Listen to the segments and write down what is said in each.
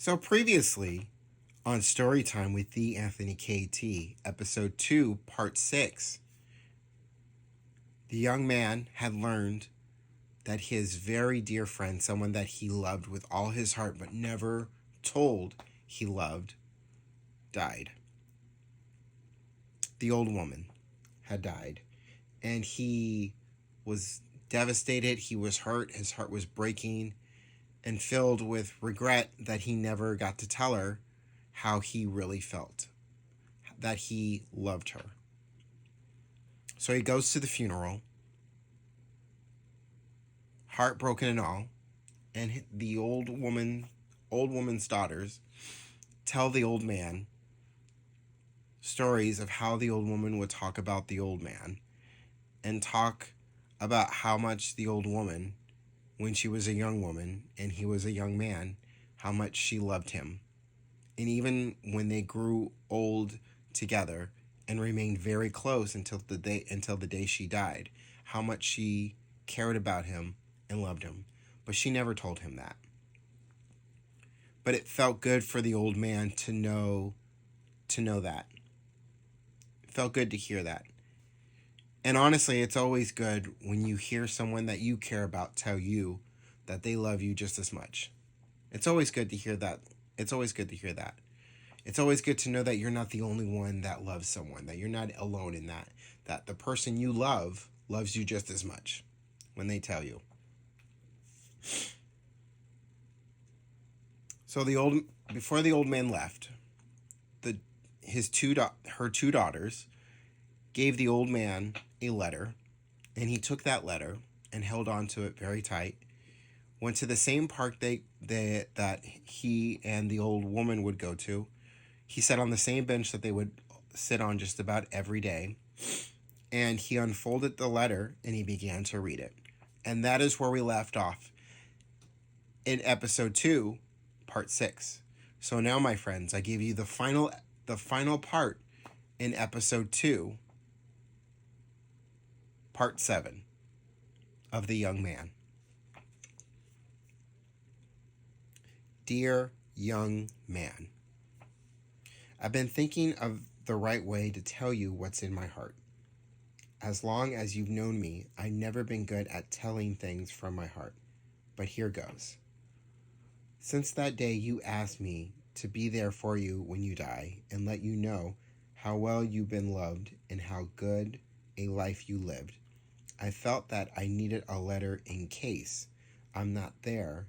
So previously on Storytime with the Anthony KT, episode 2, part 6, the young man had learned that his very dear friend, someone that he loved with all his heart but never told he loved, died. The old woman had died, and he was devastated. He was hurt. His heart was breaking and filled with regret that he never got to tell her how he really felt, that he loved her. So he goes to the funeral, heartbroken and all, and the old woman's daughters tell the old man stories of how the old woman would talk about the old man and talk about how much the old woman, when she was a young woman and he was a young man, how much she loved him. And even when they grew old together and remained very close until the day she died, how much she cared about him and loved him. But she never told him that. But it felt good for the old man to know that. It felt good to hear that. And honestly, it's always good when you hear someone that you care about tell you that they love you just as much. It's always good to hear that. It's always good to hear that. It's always good to know that you're not the only one that loves someone, that you're not alone in that the person you love loves you just as much when they tell you. So before the old man left, her two daughters gave the old man a letter, and he took that letter and held on to it very tight. Went to the same park that he and the old woman would go to. He sat on the same bench that they would sit on just about every day, and he unfolded the letter and he began to read it. And that is where we left off in episode 2, part 6. So now, my friends, I give you the final part in episode 2, part 7 of The Young Man. Dear young man, I've been thinking of the right way to tell you what's in my heart. As long as you've known me, I've never been good at telling things from my heart. But here goes. Since that day you asked me to be there for you when you die and let you know how well you've been loved and how good a life you lived, I felt that I needed a letter in case I'm not there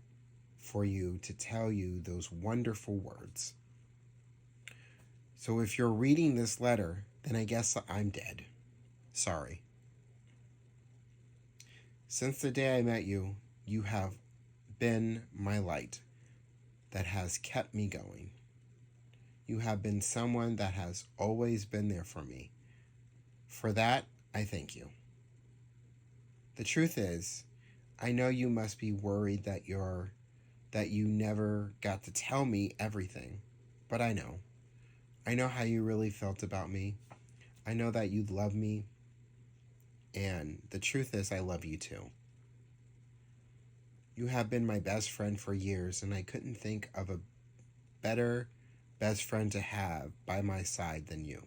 for you to tell you those wonderful words. So if you're reading this letter, then I guess I'm dead. Sorry. Since the day I met you, you have been my light that has kept me going. You have been someone that has always been there for me. For that, I thank you. The truth is, I know you must be worried that you never got to tell me everything, but I know. I know how you really felt about me. I know that you love me, and the truth is I love you too. You have been my best friend for years, and I couldn't think of a better best friend to have by my side than you.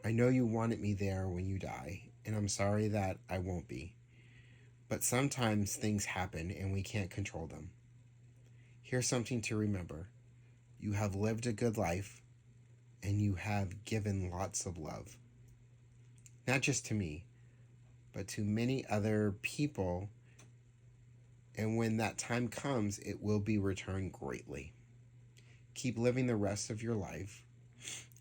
I know you wanted me there when you die, and I'm sorry that I won't be. But sometimes things happen and we can't control them. Here's something to remember. You have lived a good life, and you have given lots of love. Not just to me, but to many other people, and when that time comes, it will be returned greatly. Keep living the rest of your life,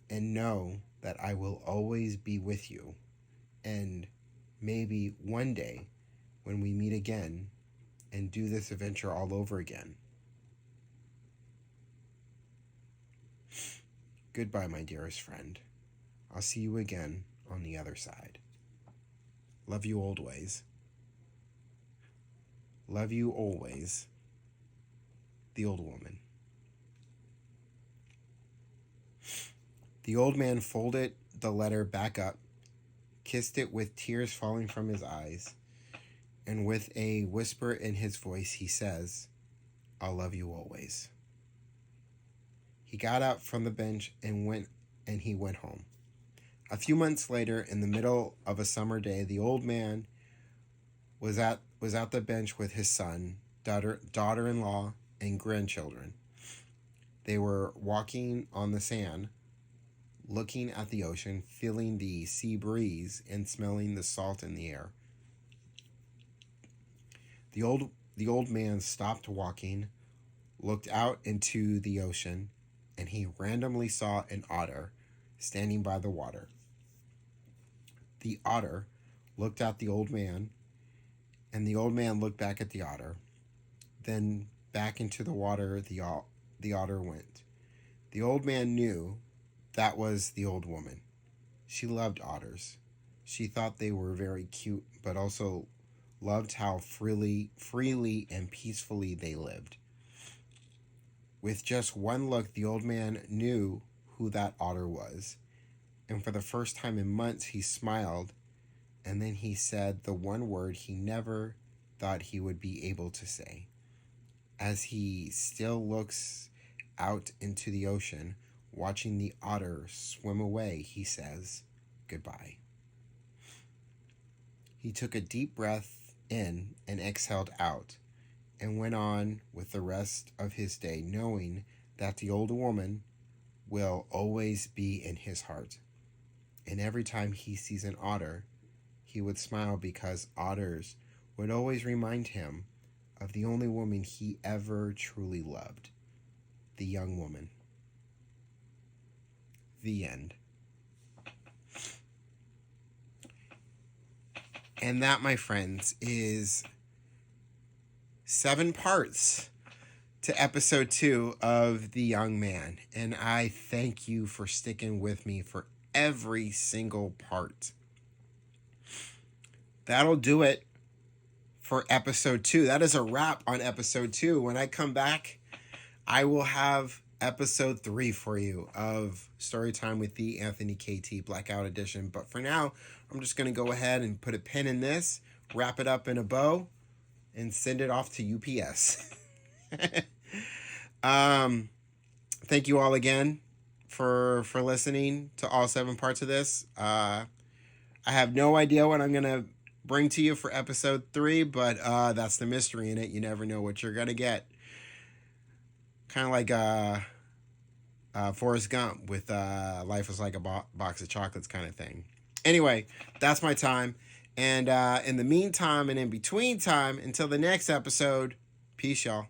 and know that I will always be with you, and maybe one day, when we meet again and do this adventure all over again. Goodbye, my dearest friend. I'll see you again on the other side. Love you always. Love you always. The old woman. The old man folded the letter back up, kissed it with tears falling from his eyes, and with a whisper in his voice he says, I'll love you always. He got up from the bench and he went home. A few months later, in the middle of a summer day, the old man was at the bench with his son, daughter-in-law, and grandchildren. They were walking on the sand, looking at the ocean, feeling the sea breeze, and smelling the salt in the air. The old man stopped walking, looked out into the ocean, and he randomly saw an otter standing by the water. The otter looked at the old man, and the old man looked back at the otter. Then back into the water the otter went. The old man knew that was the old woman. She loved otters. She thought they were very cute, but also loved how freely and peacefully they lived. With just one look, the old man knew who that otter was. And for the first time in months, he smiled, and then he said the one word he never thought he would be able to say. As he still looks out into the ocean, watching the otter swim away, he says, "Goodbye." He took a deep breath in and exhaled out, and went on with the rest of his day, knowing that the old woman will always be in his heart. And every time he sees an otter, he would smile, because otters would always remind him of the only woman he ever truly loved, the young woman. The end. And that, my friends, is 7 parts to episode 2 of The Young Man. And I thank you for sticking with me for every single part. That'll do it for episode 2. That is a wrap on episode 2. When I come back, I will have episode 3 for you of Storytime with the Anthony KT Blackout Edition. But for now, I'm just going to go ahead and put a pin in this, wrap it up in a bow, and send it off to UPS. Thank you all again for listening to all 7 parts of this. I have no idea what I'm going to bring to you for episode 3, but that's the mystery in it. You never know what you're going to get. Kind of like Forrest Gump with Life is like a box of chocolates kind of thing. Anyway, that's my time. And in the meantime and in between time, until the next episode, peace, y'all.